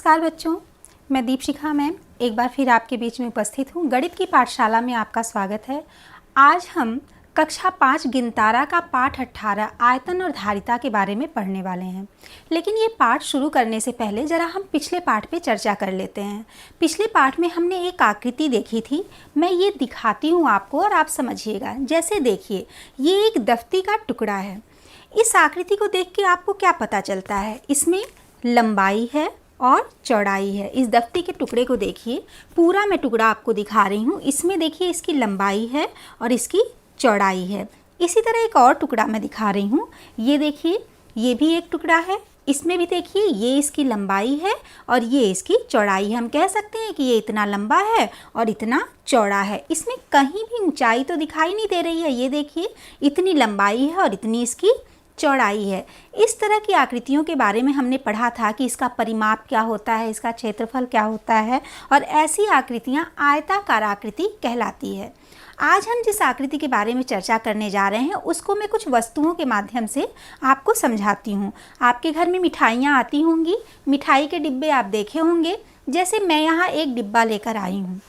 नमस्कार बच्चों, मैं दीपशिखा मैम एक बार फिर आपके बीच में उपस्थित हूँ। गणित की पाठशाला में आपका स्वागत है। आज हम कक्षा 5 गिनतारा का पाठ 18 आयतन और धारिता के बारे में पढ़ने वाले हैं। लेकिन ये पाठ शुरू करने से पहले ज़रा हम पिछले पाठ पे चर्चा कर लेते हैं। पिछले पाठ में हमने एक आकृति देखी थी, मैं ये दिखाती हूँ आपको और आप समझिएगा। जैसे देखिए, ये एक दफ्ती का टुकड़ा है। इस आकृति को देख के आपको क्या पता चलता है? इसमें लंबाई है और चौड़ाई है। इस दफ्ती के टुकड़े को देखिए, पूरा मैं टुकड़ा आपको दिखा रही हूँ। इसमें देखिए इसकी लंबाई है और इसकी चौड़ाई है। इसी तरह एक और टुकड़ा मैं दिखा रही हूँ। ये देखिए, ये भी एक टुकड़ा है। इसमें भी देखिए ये इसकी लंबाई है और ये इसकी चौड़ाई है। हम कह सकते हैं कि ये इतना लंबा है और इतना चौड़ा है। इसमें कहीं भी ऊंचाई तो दिखाई नहीं दे रही है। ये देखिए, इतनी लंबाई है और इतनी इसकी चौड़ाई है। इस तरह की आकृतियों के बारे में हमने पढ़ा था कि इसका परिमाप क्या होता है, इसका क्षेत्रफल क्या होता है, और ऐसी आकृतियां आयताकार आकृति कहलाती है। आज हम जिस आकृति के बारे में चर्चा करने जा रहे हैं उसको मैं कुछ वस्तुओं के माध्यम से आपको समझाती हूँ। आपके घर में मिठाइयाँ आती होंगी, मिठाई के डिब्बे आप देखे होंगे। जैसे मैं यहाँ एक डिब्बा लेकर आई हूँ।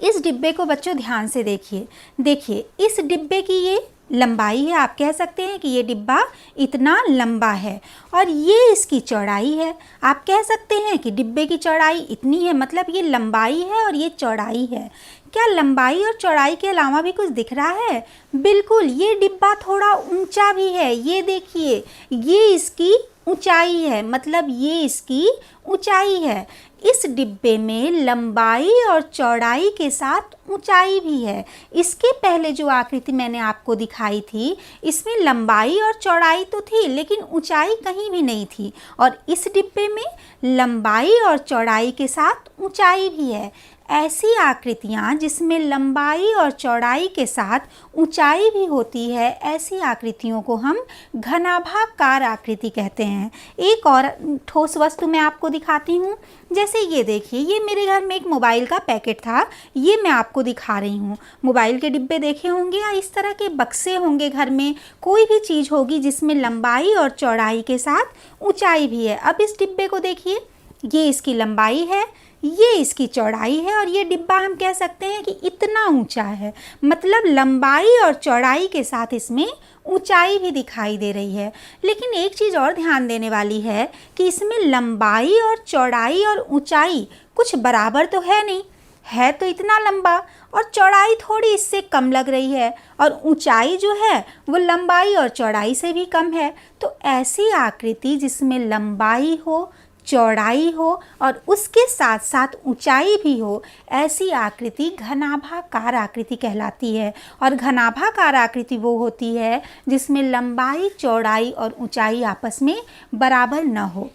इस डिब्बे को बच्चों ध्यान से देखिए। देखिए, इस डिब्बे की ये लंबाई है। आप कह सकते हैं कि ये डिब्बा इतना लंबा है और ये इसकी चौड़ाई है। आप कह सकते हैं कि डिब्बे की चौड़ाई इतनी है, मतलब ये लंबाई है और ये चौड़ाई है। क्या लंबाई और चौड़ाई के अलावा भी कुछ दिख रहा है? बिल्कुल, ये डिब्बा थोड़ा ऊंचा भी है। ये देखिए, ये इसकी ऊंचाई है, मतलब ये इसकी ऊंचाई है। इस डिब्बे में लंबाई और चौड़ाई के साथ ऊंचाई भी है। इसके पहले जो आकृति मैंने आपको दिखाई थी, इसमें लंबाई और चौड़ाई तो थी लेकिन ऊंचाई कहीं भी नहीं थी, और इस डिब्बे में लंबाई और चौड़ाई के साथ ऊंचाई भी है। ऐसी आकृतियाँ जिसमें लंबाई और चौड़ाई के साथ ऊंचाई भी होती है, ऐसी आकृतियों को हम घनाभाकार आकृति कहते हैं। एक और ठोस वस्तु मैं आपको दिखाती हूँ। जैसे ये देखिए, ये मेरे घर में एक मोबाइल का पैकेट था, ये मैं आपको दिखा रही हूँ। मोबाइल के डिब्बे देखे होंगे या इस तरह के बक्से होंगे घर में, कोई भी चीज़ होगी जिसमें लंबाई और चौड़ाई के साथ ऊंचाई भी है। अब इस डिब्बे को देखिए, ये इसकी लंबाई है, ये इसकी चौड़ाई है, और ये डिब्बा हम कह सकते हैं कि इतना ऊंचा है, मतलब लंबाई और चौड़ाई के साथ इसमें ऊंचाई भी दिखाई दे रही है। लेकिन एक चीज़ और ध्यान देने वाली है कि इसमें लंबाई और चौड़ाई और ऊंचाई कुछ बराबर तो है नहीं। है तो इतना लंबा और चौड़ाई थोड़ी इससे कम लग रही है, और ऊंचाई जो है वो लंबाई और चौड़ाई से भी कम है। तो ऐसी आकृति जिसमें लंबाई हो, चौड़ाई हो और उसके साथ साथ ऊंचाई भी हो, ऐसी आकृति घनाभाकार आकृति कहलाती है। और घनाभाकार आकृति वो होती है जिसमें लंबाई, चौड़ाई और ऊंचाई आपस में बराबर न हो।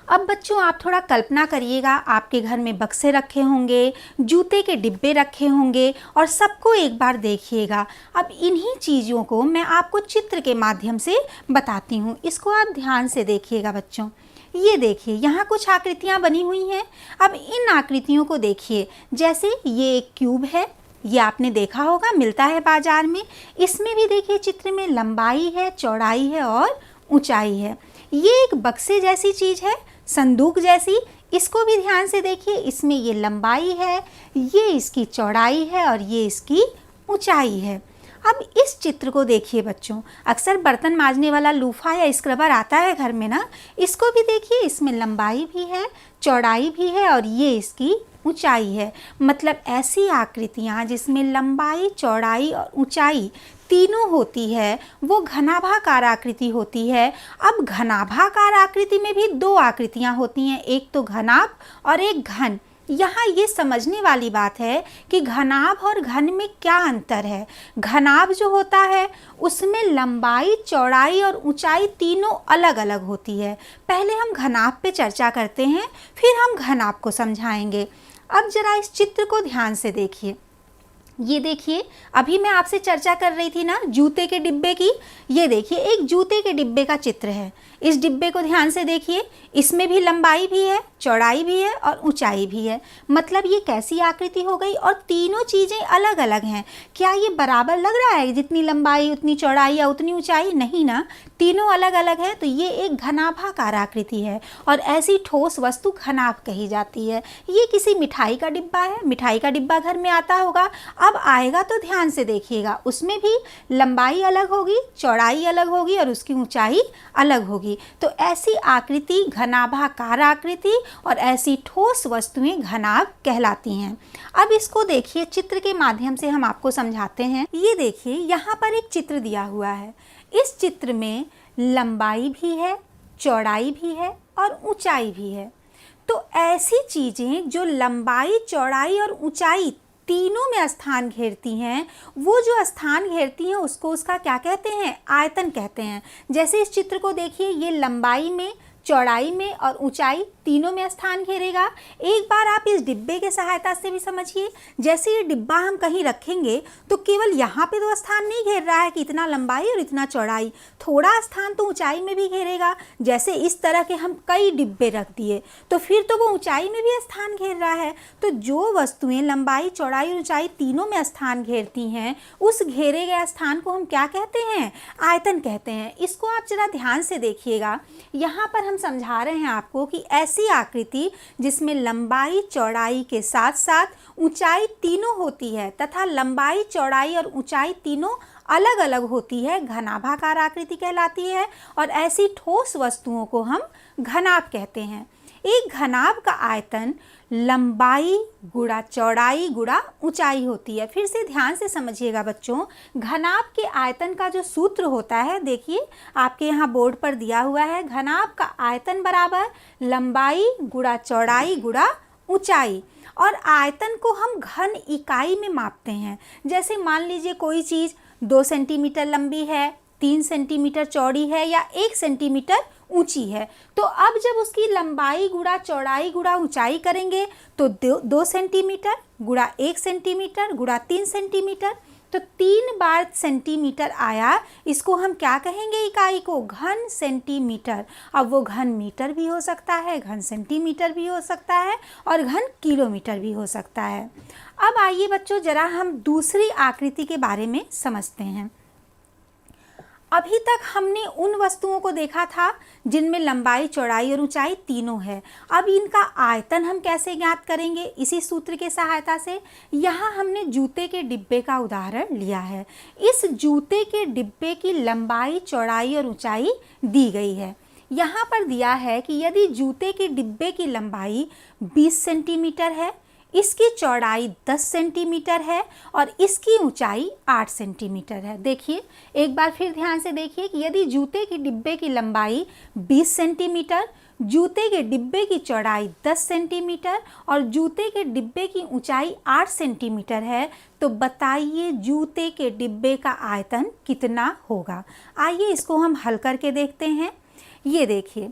अब बच्चों, आप थोड़ा कल्पना करिएगा, आपके घर में बक्से रखे होंगे, जूते के डिब्बे रखे होंगे, और सबको एक बार देखिएगा। अब इन्हीं चीज़ों को मैं आपको चित्र के माध्यम से बताती हूँ। इसको आप ध्यान से देखिएगा बच्चों। ये देखिए, यहाँ कुछ आकृतियाँ बनी हुई हैं। अब इन आकृतियों को देखिए। जैसे ये एक क्यूब है, ये आपने देखा होगा, मिलता है बाजार में। इसमें भी देखिए चित्र में लंबाई है, चौड़ाई है और ऊंचाई है। ये एक बक्से जैसी चीज़ है, संदूक जैसी। इसको भी ध्यान से देखिए, इसमें ये लंबाई है, ये इसकी चौड़ाई है और ये इसकी ऊंचाई है। अब इस चित्र को देखिए बच्चों, अक्सर बर्तन मांजने वाला लूफा या स्क्रबर आता है घर में ना, इसको भी देखिए, इसमें लंबाई भी है, चौड़ाई भी है और ये इसकी ऊंचाई है। मतलब ऐसी आकृतियाँ जिसमें लंबाई, चौड़ाई और ऊंचाई तीनों होती है, वो घनाभाकार आकृति होती है। अब घनाभाकार आकृति में भी दो आकृतियाँ होती हैं, एक तो घनाभ और एक घन। यहाँ ये समझने वाली बात है कि घनाभ और घन में क्या अंतर है। घनाभ जो होता है उसमें लंबाई, चौड़ाई और ऊंचाई तीनों अलग अलग होती है। पहले हम घनाभ पे चर्चा करते हैं, फिर हम घनाभ को समझाएंगे। अब जरा इस चित्र को ध्यान से देखिए। ये देखिए, अभी मैं आपसे चर्चा कर रही थी ना जूते के डिब्बे की। ये देखिए, एक जूते के डिब्बे का चित्र है। इस डिब्बे को ध्यान से देखिए, इसमें भी लंबाई भी है, चौड़ाई भी है और ऊंचाई भी है। मतलब ये कैसी आकृति हो गई, और तीनों चीज़ें अलग अलग हैं। क्या ये बराबर लग रहा है, जितनी लंबाई उतनी चौड़ाई या उतनी ऊंचाई? नहीं ना, तीनों अलग अलग है। तो ये एक घनाभाकार आकृति है, और ऐसी ठोस वस्तु घनाभ कही जाती है। ये किसी मिठाई का डिब्बा है। मिठाई का डिब्बा घर में आता होगा, अब आएगा तो ध्यान से देखिएगा, उसमें भी लंबाई अलग होगी, चौड़ाई अलग होगी और उसकी ऊंचाई अलग होगी। तो ऐसी आकृति घनाभाकार आकृति, और ऐसी ठोस वस्तुएं घनाभ कहलाती हैं। अब इसको देखिए, चित्र के माध्यम से हम आपको समझाते हैं। ये देखिए, यहाँ पर एक चित्र दिया हुआ है। इस चित्र में लंबाई भी है, चौड़ाई भी है और ऊंचाई भी है। तो ऐसी चीज़ें जो लंबाई, चौड़ाई और ऊंचाई तीनों में स्थान घेरती हैं, वो जो स्थान घेरती हैं उसको उसका क्या कहते हैं? आयतन कहते हैं। जैसे इस चित्र को देखिए, ये लंबाई में, चौड़ाई में और ऊंचाई तीनों में स्थान घेरेगा। एक बार आप इस डिब्बे के सहायता से भी समझिए। जैसे ये डिब्बा हम कहीं रखेंगे तो केवल यहाँ पे तो स्थान नहीं घेर रहा है कि इतना लंबाई और इतना चौड़ाई, थोड़ा स्थान तो ऊंचाई में भी घेरेगा। जैसे इस तरह के हम कई डिब्बे रख दिए तो फिर तो वो ऊंचाई में भी स्थान घेर रहा है। तो जो वस्तुएं लंबाई, चौड़ाई और ऊंचाई तीनों में स्थान घेरती हैं, उस घेरे गए स्थान को हम क्या कहते हैं? आयतन कहते हैं। इसको आप जरा ध्यान से देखिएगा। यहाँ पर हम समझा रहे हैं आपको कि ऐसी आकृति जिसमें लंबाई, चौड़ाई के साथ साथ ऊंचाई तीनों होती है, तथा लंबाई, चौड़ाई और ऊंचाई तीनों अलग अलग होती है, घनाभाकार आकृति कहलाती है। और ऐसी ठोस वस्तुओं को हम घनाभ कहते हैं। एक घनाभ का आयतन लंबाई गुणा चौड़ाई गुणा ऊंचाई होती है। फिर से ध्यान से समझिएगा बच्चों, घनाभ के आयतन का जो सूत्र होता है, देखिए आपके यहाँ बोर्ड पर दिया हुआ है। घनाभ का आयतन बराबर लंबाई गुणा चौड़ाई गुणा ऊंचाई। और आयतन को हम घन इकाई में मापते हैं। जैसे मान लीजिए कोई चीज़ 2 सेंटीमीटर लंबी है, 3 सेंटीमीटर चौड़ी है या 1 सेंटीमीटर ऊंची है, तो अब जब उसकी लंबाई गुणा चौड़ाई गुणा ऊंचाई करेंगे तो 2 सेंटीमीटर गुणा 1 सेंटीमीटर गुणा 3 सेंटीमीटर, तो 3 बार सेंटीमीटर आया। इसको हम क्या कहेंगे? इकाई को घन सेंटीमीटर। अब वो घन मीटर भी हो सकता है, घन सेंटीमीटर भी हो सकता है और घन किलोमीटर भी हो सकता है। अब आइए बच्चों, जरा हम दूसरी आकृति के बारे में समझते हैं। अभी तक हमने उन वस्तुओं को देखा था जिनमें लंबाई, चौड़ाई और ऊंचाई तीनों है। अब इनका आयतन हम कैसे ज्ञात करेंगे? इसी सूत्र के सहायता से। यहाँ हमने जूते के डिब्बे का उदाहरण लिया है। इस जूते के डिब्बे की लंबाई, चौड़ाई और ऊंचाई दी गई है। यहाँ पर दिया है कि यदि जूते के डिब्बे की लंबाई 20 सेंटीमीटर है, इसकी चौड़ाई 10 सेंटीमीटर है और इसकी ऊंचाई 8 सेंटीमीटर है। देखिए, एक बार फिर ध्यान से देखिए कि यदि जूते के डिब्बे की लंबाई 20 सेंटीमीटर, जूते के डिब्बे की चौड़ाई 10 सेंटीमीटर और जूते के डिब्बे की ऊंचाई 8 सेंटीमीटर है, तो बताइए जूते के डिब्बे का आयतन कितना होगा? आइए इसको हम हल करके देखते हैं। ये देखिए,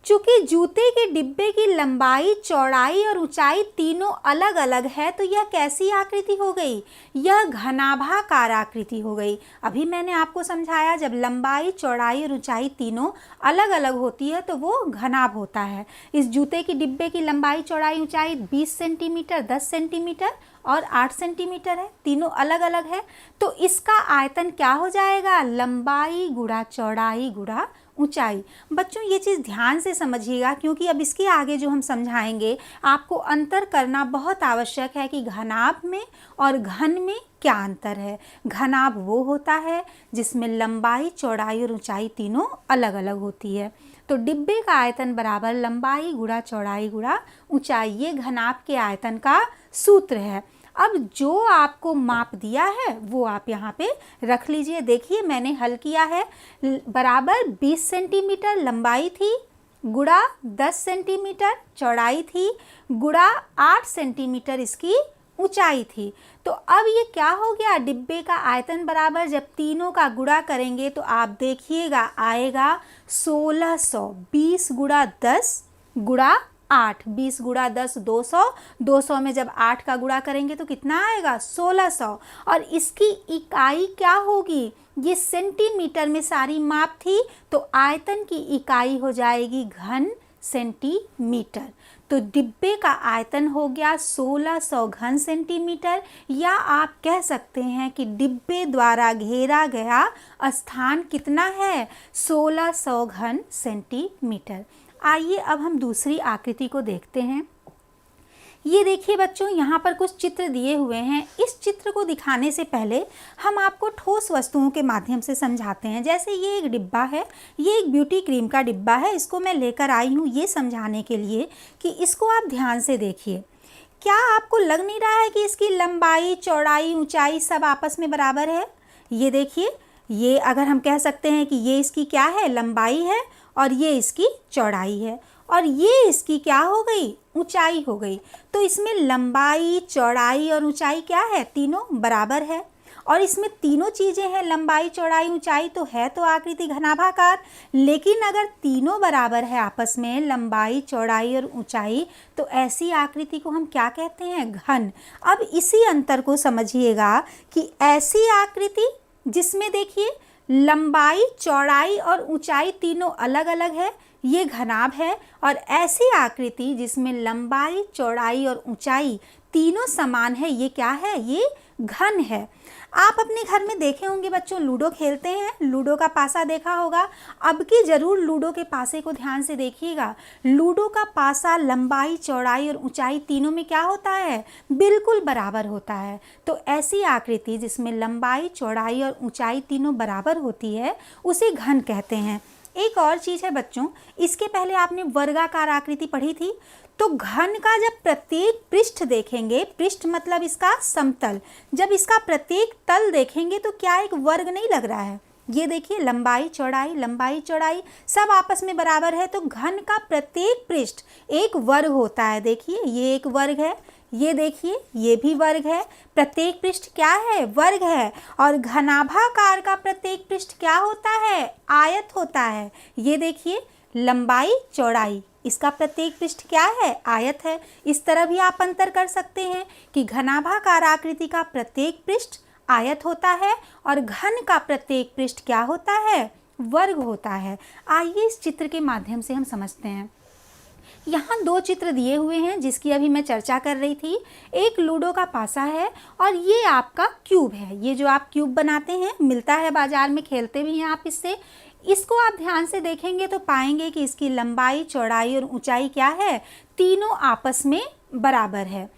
चूँकि जूते के डिब्बे की लंबाई, चौड़ाई और ऊंचाई तीनों अलग अलग है, तो यह कैसी आकृति हो गई? यह घनाभाकार आकृति हो गई। अभी मैंने आपको समझाया, जब लंबाई, चौड़ाई और ऊंचाई तीनों अलग अलग होती है तो वो घनाभ होता है। इस जूते की डिब्बे की लंबाई, चौड़ाई, ऊंचाई 20 सेंटीमीटर, 10 सेंटीमीटर और 8 सेंटीमीटर है, तीनों अलग अलग है। तो इसका आयतन क्या हो जाएगा? लंबाई गुणा चौड़ाई गुणा ऊंचाई। बच्चों ये चीज़ ध्यान से समझिएगा, क्योंकि अब इसके आगे जो हम समझाएंगे आपको अंतर करना बहुत आवश्यक है कि घनाभ में और घन में क्या अंतर है। घनाभ वो होता है जिसमें लंबाई, चौड़ाई और ऊंचाई तीनों अलग अलग होती है। तो डिब्बे का आयतन बराबर लंबाई गुणा चौड़ाई गुणा ऊंचाई, ये घनाभ के आयतन का सूत्र है। अब जो आपको माप दिया है वो आप यहाँ पे रख लीजिए। देखिए मैंने हल किया है। बराबर 20 सेंटीमीटर लंबाई थी गुणा 10 सेंटीमीटर चौड़ाई थी गुणा 8 सेंटीमीटर इसकी ऊंचाई थी। तो अब ये क्या हो गया? डिब्बे का आयतन बराबर, जब तीनों का गुणा करेंगे तो आप देखिएगा आएगा 1620 गुणा 10 गुणा 8। 20 गुणा 10 200, 200 में जब 8 का गुणा करेंगे तो कितना आएगा 1600। और इसकी इकाई क्या होगी, ये सेंटीमीटर में सारी माप थी, तो आयतन की इकाई हो जाएगी घन सेंटीमीटर। तो डिब्बे का आयतन हो गया 1600 घन सेंटीमीटर, या आप कह सकते हैं कि डिब्बे द्वारा घेरा गया स्थान कितना है 1600 घन सेंटीमीटर। आइए अब हम दूसरी आकृति को देखते हैं। ये देखिए बच्चों, यहाँ पर कुछ चित्र दिए हुए हैं। इस चित्र को दिखाने से पहले हम आपको ठोस वस्तुओं के माध्यम से समझाते हैं। जैसे ये एक डिब्बा है, ये एक ब्यूटी क्रीम का डिब्बा है। इसको मैं लेकर आई हूँ ये समझाने के लिए कि इसको आप ध्यान से देखिए। क्या आपको लग नहीं रहा है कि इसकी लंबाई, चौड़ाई, ऊंचाई सब आपस में बराबर है? ये देखिए, ये अगर हम कह सकते हैं कि ये इसकी क्या है, लंबाई है, और ये इसकी चौड़ाई है, और ये इसकी क्या हो गई, ऊंचाई हो गई। तो इसमें लंबाई, चौड़ाई और ऊंचाई क्या है, तीनों बराबर है। और इसमें तीनों चीज़ें हैं, लंबाई, चौड़ाई, ऊंचाई, तो है तो आकृति घनाभाकार। लेकिन अगर तीनों बराबर है आपस में, लंबाई, चौड़ाई और ऊंचाई, तो ऐसी आकृति को हम क्या कहते हैं, घन। अब इसी अंतर को समझिएगा कि ऐसी आकृति जिसमें देखिए लंबाई, चौड़ाई और ऊंचाई तीनों अलग अलग है, ये घनाभ है। और ऐसी आकृति जिसमें लंबाई, चौड़ाई और ऊंचाई तीनों समान है, ये क्या है, ये घन है। आप अपने घर में देखे होंगे बच्चों, लूडो खेलते हैं, लूडो का पासा देखा होगा। अब की ज़रूर लूडो के पासे को ध्यान से देखिएगा। लूडो का पासा लंबाई, चौड़ाई और ऊंचाई तीनों में क्या होता है, बिल्कुल बराबर होता है। तो ऐसी आकृति जिसमें लंबाई, चौड़ाई और ऊंचाई तीनों बराबर होती है, उसे घन कहते हैं। एक और चीज़ है बच्चों, इसके पहले आपने वर्गाकार आकृति पढ़ी थी। तो घन का जब प्रत्येक पृष्ठ देखेंगे, पृष्ठ मतलब इसका समतल, जब इसका प्रत्येक तल देखेंगे तो क्या एक वर्ग नहीं लग रहा है। ये देखिए, लंबाई, चौड़ाई सब आपस में बराबर है। तो घन का प्रत्येक पृष्ठ एक वर्ग होता है। देखिए, ये एक वर्ग है, ये देखिए, ये भी वर्ग है। प्रत्येक पृष्ठ क्या है, वर्ग है। और घनाभाकार का प्रत्येक पृष्ठ क्या होता है, आयत होता है। ये देखिए, लंबाई, चौड़ाई, इसका प्रत्येक पृष्ठ क्या है, आयत है। इस तरह भी आप अंतर कर सकते हैं कि घनाभाकार आकृति का प्रत्येक पृष्ठ आयत होता है और घन का प्रत्येक पृष्ठ क्या होता है, वर्ग होता है। आइए इस चित्र के माध्यम से हम समझते हैं। यहाँ दो चित्र दिए हुए हैं जिसकी अभी मैं चर्चा कर रही थी। एक लूडो का पासा है और ये आपका क्यूब है। ये जो आप क्यूब बनाते हैं, मिलता है बाजार में, खेलते भी हैं आप इससे। इसको आप ध्यान से देखेंगे तो पाएंगे कि इसकी लंबाई, चौड़ाई और ऊंचाई क्या है, तीनों आपस में बराबर है।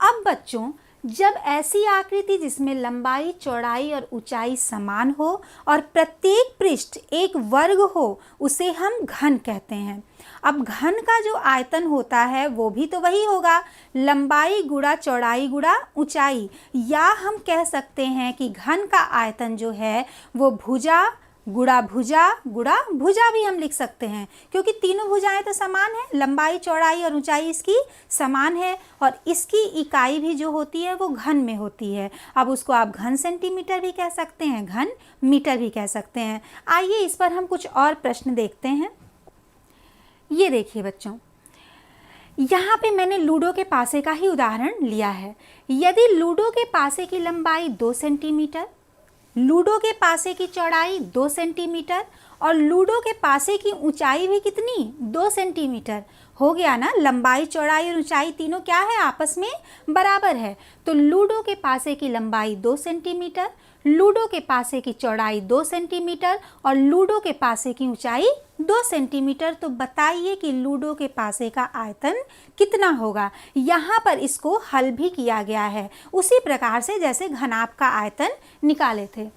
अब बच्चों, जब ऐसी आकृति जिसमें लंबाई, चौड़ाई और ऊंचाई समान हो और प्रत्येक पृष्ठ एक वर्ग हो, उसे हम घन कहते हैं। अब घन का जो आयतन होता है वो भी तो वही होगा, लंबाई गुणा चौड़ाई गुणा ऊंचाई। या हम कह सकते हैं कि घन का आयतन जो है वो भुजा गुणा भुजा भी हम लिख सकते हैं, क्योंकि तीनों भुजाएं तो समान है, लंबाई, चौड़ाई और ऊंचाई इसकी समान है। और इसकी इकाई भी जो होती है वो घन में होती है। अब उसको आप घन सेंटीमीटर भी कह सकते हैं, घन मीटर भी कह सकते हैं। आइए इस पर हम कुछ और प्रश्न देखते हैं। ये देखिए बच्चों, यहाँ पे मैंने लूडो के पासे का ही उदाहरण लिया है। यदि लूडो के पासे की लंबाई 2 सेंटीमीटर, लूडो के पासे की चौड़ाई 2 सेंटीमीटर और लूडो के पासे की ऊंचाई भी कितनी, 2 सेंटीमीटर, हो गया ना। लंबाई, चौड़ाई और ऊंचाई तीनों क्या है, आपस में बराबर है। तो लूडो के पासे की लंबाई 2 सेंटीमीटर, लूडो के पासे की चौड़ाई 2 सेंटीमीटर और लूडो के पासे की ऊंचाई 2 सेंटीमीटर। तो बताइए कि लूडो के पासे का आयतन कितना होगा। यहाँ पर इसको हल भी किया गया है उसी प्रकार से जैसे घनाभ का आयतन निकाले थे।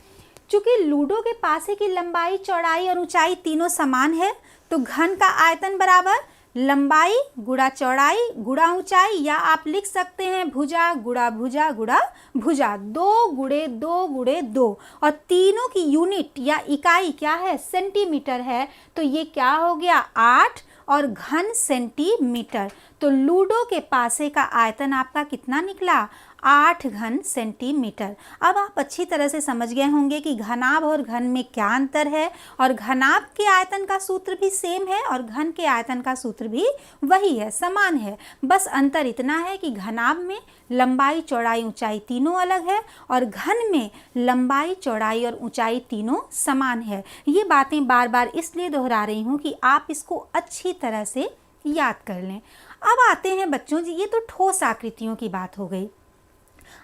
चूँकि लूडो के पासे की लंबाई, चौड़ाई और ऊंचाई तीनों समान है, तो घन का आयतन बराबर लंबाई गुणा चौड़ाई गुणा ऊंचाई, या आप लिख सकते हैं भुजा गुणा भुजा गुणा भुजा, 2 गुणे 2 गुणे 2। और तीनों की यूनिट या इकाई क्या है, सेंटीमीटर है। तो ये क्या हो गया, 8 और घन सेंटीमीटर। तो लूडो के पासे का आयतन आपका कितना निकला, 8 घन सेंटीमीटर। अब आप अच्छी तरह से समझ गए होंगे कि घनाभ और घन में क्या अंतर है, और घनाभ के आयतन का सूत्र भी सेम है और घन के आयतन का सूत्र भी वही है, समान है। बस अंतर इतना है कि घनाभ में लंबाई चौड़ाई ऊंचाई तीनों अलग है और घन में लंबाई चौड़ाई और ऊंचाई तीनों समान है। ये बातें बार बार इसलिए दोहरा रही हूँ कि आप इसको अच्छी तरह से याद कर लें। अब आते हैं बच्चों जी, ये तो ठोस आकृतियों की बात हो गई।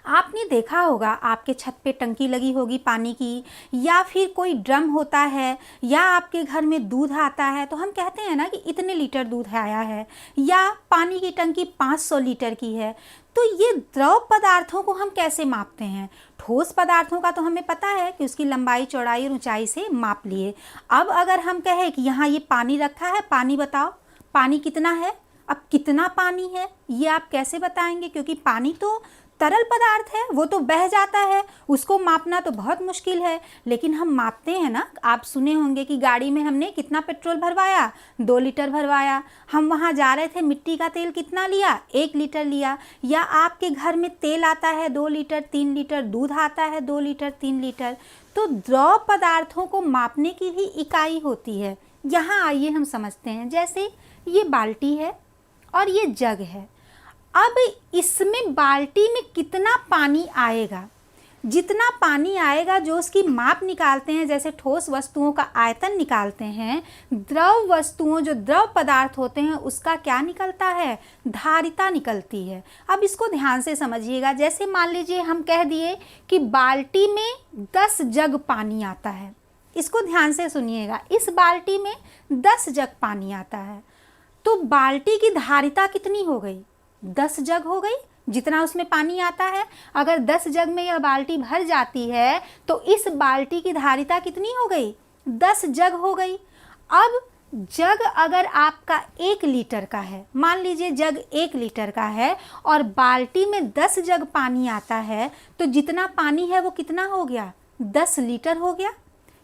आपने देखा होगा आपके छत पे टंकी लगी होगी पानी की, या फिर कोई ड्रम होता है, या आपके घर में दूध आता है तो हम कहते हैं ना कि इतने लीटर दूध आया है, या पानी की टंकी 500 लीटर की है। तो ये द्रव पदार्थों को हम कैसे मापते हैं? ठोस पदार्थों का तो हमें पता है कि उसकी लंबाई चौड़ाई और ऊंचाई से माप लिए। अब अगर हम कहें कि यहाँ ये पानी रखा है, पानी बताओ पानी कितना है, अब कितना पानी है ये आप कैसे बताएंगे? क्योंकि पानी तो तरल पदार्थ है, वो तो बह जाता है, उसको मापना तो बहुत मुश्किल है। लेकिन हम मापते हैं ना। आप सुने होंगे कि गाड़ी में हमने कितना पेट्रोल भरवाया, 2 लीटर भरवाया। हम वहाँ जा रहे थे, मिट्टी का तेल कितना लिया, 1 लीटर लिया। या आपके घर में तेल आता है 2 लीटर 3 लीटर, दूध आता है 2 लीटर 3 लीटर। तो द्रव पदार्थों को मापने की भी इकाई होती है। यहाँ आइए हम समझते हैं। जैसे ये बाल्टी है और ये जग है। अब इसमें बाल्टी में कितना पानी आएगा? जितना पानी आएगा जो उसकी माप निकालते हैं, जैसे ठोस वस्तुओं का आयतन निकालते हैं, द्रव वस्तुओं जो द्रव पदार्थ होते हैं उसका क्या निकलता है? धारिता निकलती है। अब इसको ध्यान से समझिएगा। जैसे मान लीजिए हम कह दिए कि बाल्टी में 10 जग पानी आता है। इसको ध्यान से सुनिएगा। इस बाल्टी में 10 जग पानी आता है, तो बाल्टी की धारिता कितनी हो गई? 10 जग हो गई, जितना उसमें पानी आता है। अगर 10 जग में यह बाल्टी भर जाती है तो इस बाल्टी की धारिता कितनी हो गई? 10 जग हो गई। अब जग अगर आपका 1 लीटर का है, मान लीजिए जग 1 लीटर का है और बाल्टी में 10 जग पानी आता है, तो जितना पानी है वो कितना हो गया? 10 लीटर हो गया।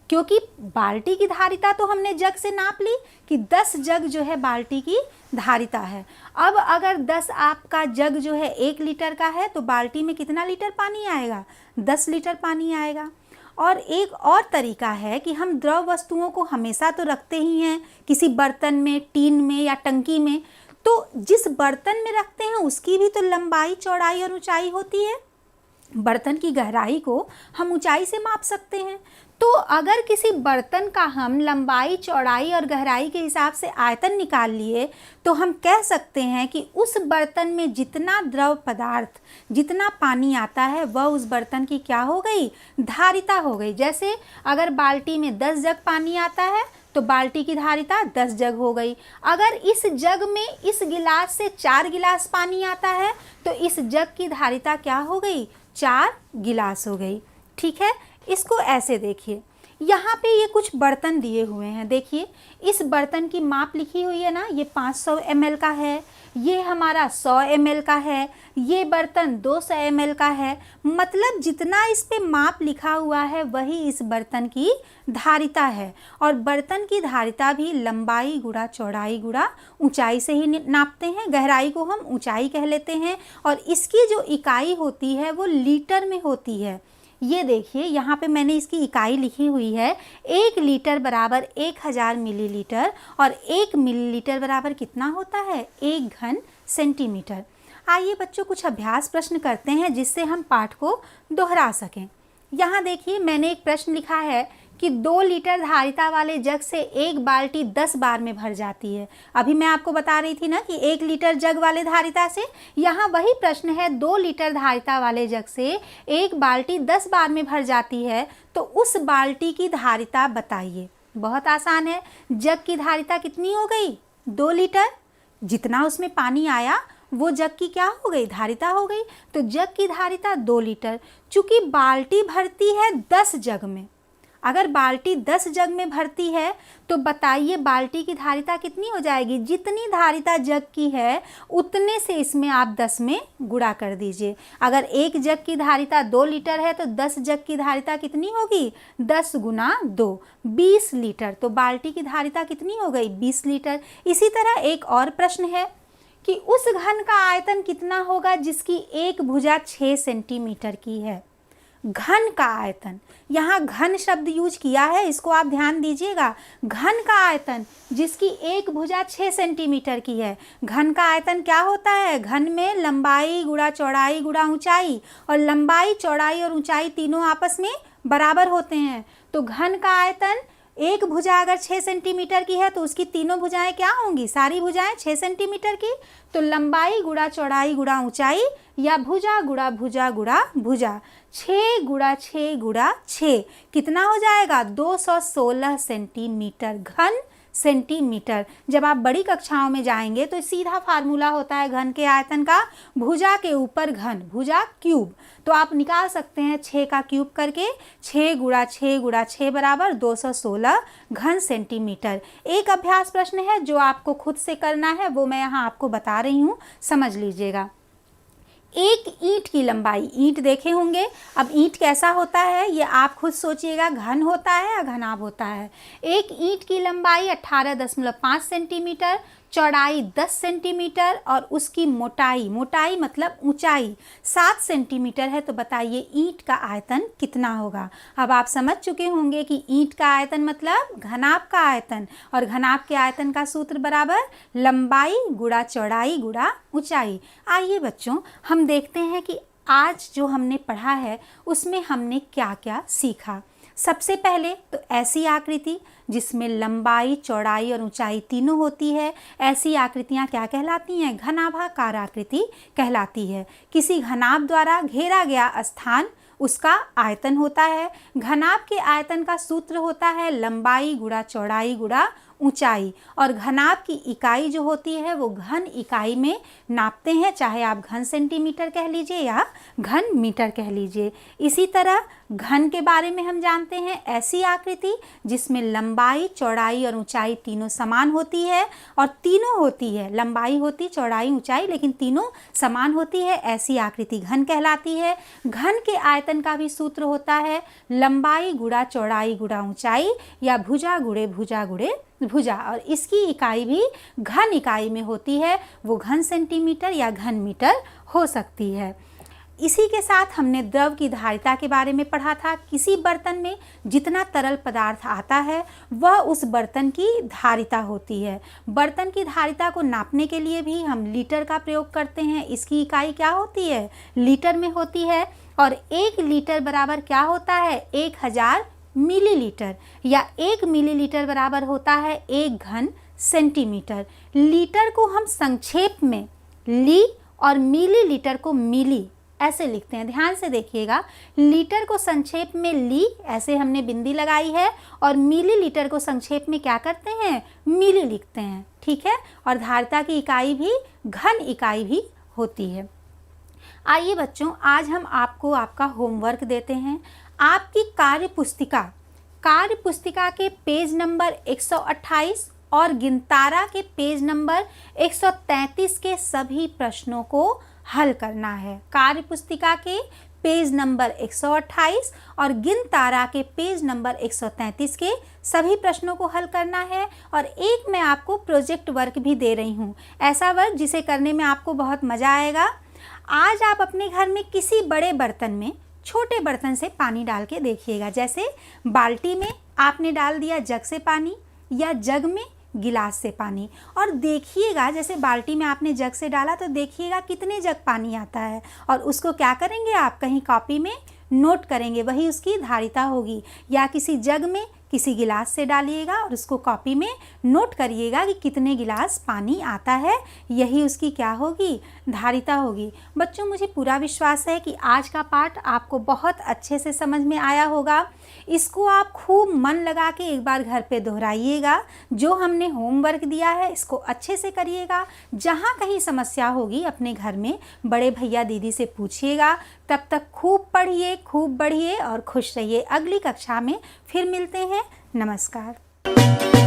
क्योंकि बाल्टी की धारिता तो हमने जग से नाप ली कि 10 जग जो है बाल्टी की धारिता है। अब अगर 10 आपका जग जो है 1 लीटर का है तो बाल्टी में कितना लीटर पानी आएगा? 10 लीटर पानी आएगा। और एक और तरीका है कि हम द्रव वस्तुओं को हमेशा तो रखते ही हैं किसी बर्तन में, टीन में या टंकी में। तो जिस बर्तन में रखते हैं उसकी भी तो लंबाई चौड़ाई और ऊंचाई होती है। बर्तन की गहराई को हम ऊंचाई से माप सकते हैं। तो अगर किसी बर्तन का हम लंबाई चौड़ाई और गहराई के हिसाब से आयतन निकाल लिए तो हम कह सकते हैं कि उस बर्तन में जितना द्रव पदार्थ, जितना पानी आता है वह उस बर्तन की क्या हो गई? धारिता हो गई। जैसे अगर बाल्टी में 10 जग पानी आता है तो बाल्टी की धारिता 10 जग हो गई। अगर इस जग में इस गिलास से 4 गिलास पानी आता है तो इस जग की धारिता क्या हो गई? 4 गिलास हो गई। ठीक है, इसको ऐसे देखिए। यहाँ पे ये कुछ बर्तन दिए हुए हैं। देखिए इस बर्तन की माप लिखी हुई है ना, ये 500 ml का है, ये हमारा 100 ml का है, ये बर्तन 200 ml का है। मतलब जितना इस पे माप लिखा हुआ है वही इस बर्तन की धारिता है। और बर्तन की धारिता भी लंबाई गुणा चौड़ाई गुणा ऊंचाई से ही नापते हैं। गहराई को हम ऊंचाई कह लेते हैं और इसकी जो इकाई होती है वो लीटर में होती है। ये देखिए यहाँ पे मैंने इसकी इकाई लिखी हुई है। 1 लीटर बराबर 1000 मिलीलीटर और 1 मिलीलीटर बराबर कितना होता है? 1 घन सेंटीमीटर। आइए बच्चों कुछ अभ्यास प्रश्न करते हैं जिससे हम पाठ को दोहरा सकें। यहाँ देखिए मैंने एक प्रश्न लिखा है कि 2 लीटर धारिता वाले जग से एक बाल्टी 10 बार में भर जाती है। अभी मैं आपको बता रही थी ना कि 1 लीटर जग वाले धारिता से, यहाँ वही प्रश्न है 2 लीटर धारिता वाले जग से एक बाल्टी 10 बार में भर जाती है, तो उस बाल्टी की धारिता बताइए। बहुत आसान है। जग की धारिता कितनी हो गई? 2 लीटर। जितना उसमें पानी आया वो जग की क्या हो गई? धारिता हो गई। तो जग की धारिता 2 लीटर। चूँकि बाल्टी भरती है 10 जग में, अगर बाल्टी 10 जग में भरती है तो बताइए बाल्टी की धारिता कितनी हो जाएगी? जितनी धारिता जग की है उतने से इसमें आप 10 में गुणा कर दीजिए। अगर एक जग की धारिता 2 लीटर है तो 10 जग की धारिता कितनी होगी? 10 गुना 2, 20 लीटर। तो बाल्टी की धारिता कितनी हो गई? 20 लीटर। इसी तरह एक और प्रश्न है कि उस घन का आयतन कितना होगा जिसकी एक भुजा 6 सेंटीमीटर की है। घन का आयतन, यहाँ घन शब्द यूज किया है, इसको आप ध्यान दीजिएगा। घन का आयतन जिसकी एक भुजा 6 सेंटीमीटर की है। घन का आयतन क्या होता है? घन में लंबाई गुणा चौड़ाई गुणा ऊंचाई, और लंबाई चौड़ाई और ऊंचाई तीनों आपस में बराबर होते हैं। तो घन का आयतन, एक भुजा अगर 6 सेंटीमीटर की है तो उसकी तीनों भुजाएं क्या होंगी? सारी भुजाएं 6 सेंटीमीटर की। तो लंबाई गुणा चौड़ाई गुणा ऊंचाई, या भुजा गुणा भुजा गुणा भुजा, 6 गुणा 6 गुणा 6 कितना हो जाएगा? 216 सेंटीमीटर घन सेंटीमीटर। जब आप बड़ी कक्षाओं में जाएंगे तो सीधा फार्मूला होता है घन के आयतन का, भुजा के ऊपर घन, भुजा क्यूब। तो आप निकाल सकते हैं 6 का क्यूब करके, 6 गुणा 6 गुणा 6 बराबर 216 घन सेंटीमीटर। एक अभ्यास प्रश्न है जो आपको खुद से करना है, वो मैं यहाँ आपको बता रही हूँ, समझ लीजिएगा। एक ईंट की लंबाई, ईंट देखे होंगे, अब ईंट कैसा होता है ये आप खुद सोचिएगा, घन होता है या घनाभ होता है। एक ईंट की लंबाई 18.5 सेंटीमीटर, चौड़ाई 10 सेंटीमीटर और उसकी मोटाई, मोटाई मतलब ऊंचाई 7 सेंटीमीटर है। तो बताइए ईंट का आयतन कितना होगा? अब आप समझ चुके होंगे कि ईंट का आयतन मतलब घनाभ का आयतन, और घनाभ के आयतन का सूत्र बराबर लंबाई गुणा चौड़ाई गुणा ऊंचाई। आइए बच्चों, हम देखते हैं कि आज जो हमने पढ़ा है उसमें हमने क्या क्या सीखा। सबसे पहले तो ऐसी आकृति जिसमें लंबाई चौड़ाई और ऊंचाई तीनों होती है, ऐसी आकृतियां क्या कहलाती हैं? घनाभाकार आकृति कहलाती है। किसी घनाभ द्वारा घेरा गया स्थान उसका आयतन होता है। घनाभ के आयतन का सूत्र होता है लंबाई गुणा चौड़ाई गुणा ऊंचाई, और घनाभ की इकाई जो होती है वो घन इकाई में नापते हैं, चाहे आप घन सेंटीमीटर कह लीजिए या घन मीटर कह लीजिए। इसी तरह घन के बारे में हम जानते हैं ऐसी आकृति जिसमें लंबाई चौड़ाई और ऊंचाई तीनों समान होती है, और तीनों होती है, लंबाई होती चौड़ाई ऊंचाई लेकिन तीनों समान होती है, ऐसी आकृति घन कहलाती है। घन के आयतन का भी सूत्र होता है लंबाई गुणा चौड़ाई गुणा ऊंचाई, या भुजा गुणे भुजा गुणे भुजा, और इसकी इकाई भी घन इकाई में होती है, वो घन सेंटीमीटर या घन मीटर हो सकती है। इसी के साथ हमने द्रव की धारिता के बारे में पढ़ा था। किसी बर्तन में जितना तरल पदार्थ आता है वह उस बर्तन की धारिता होती है। बर्तन की धारिता को नापने के लिए भी हम लीटर का प्रयोग करते हैं। इसकी इकाई क्या होती है? लीटर में होती है, और 1 लीटर बराबर क्या होता है? 1000 मिलीलीटर, या 1 मिलीलीटर बराबर होता है 1 घन सेंटीमीटर। लीटर को हम संक्षेप में ली और मिलीलीटर को मिली ऐसे लिखते हैं। ध्यान से देखिएगा, लीटर को संक्षेप में ली ऐसे हमने बिंदी लगाई है, और मिलीलीटर को संक्षेप में क्या करते हैं? मिली लिखते हैं, ठीक है। और धारिता की इकाई भी घन इकाई भी होती है। आइए बच्चों, आज हम आपको आपका होमवर्क देते हैं। आपकी कार्य पुस्तिका के पेज नंबर 128 और गिनतारा के पेज नंबर 133 के सभी प्रश्नों को हल करना है। कार्य पुस्तिका के पेज नंबर 128 और गिनतारा के पेज नंबर 133 के सभी प्रश्नों को हल करना है। और एक मैं आपको प्रोजेक्ट वर्क भी दे रही हूँ, ऐसा वर्क जिसे करने में आपको बहुत मज़ा आएगा। आज आप अपने घर में किसी बड़े बर्तन में छोटे बर्तन से पानी डाल के देखिएगा। जैसे बाल्टी में आपने डाल दिया जग से पानी, या जग में गिलास से पानी, और देखिएगा जैसे बाल्टी में आपने जग से डाला तो देखिएगा कितने जग पानी आता है, और उसको क्या करेंगे आप? कहीं कॉपी में नोट करेंगे, वही उसकी धारिता होगी। या किसी जग में किसी गिलास से डालिएगा और उसको कॉपी में नोट करिएगा कि कितने गिलास पानी आता है, यही उसकी क्या होगी? धारिता होगी। बच्चों, मुझे पूरा विश्वास है कि आज का पाठ आपको बहुत अच्छे से समझ में आया होगा। इसको आप खूब मन लगा के एक बार घर पे दोहराइएगा। जो हमने होमवर्क दिया है इसको अच्छे से करिएगा। जहाँ कहीं समस्या होगी अपने घर में बड़े भैया दीदी से पूछिएगा। तब तक खूब पढ़िए, खूब बढ़िए और खुश रहिए। अगली कक्षा में फिर मिलते हैं। नमस्कार।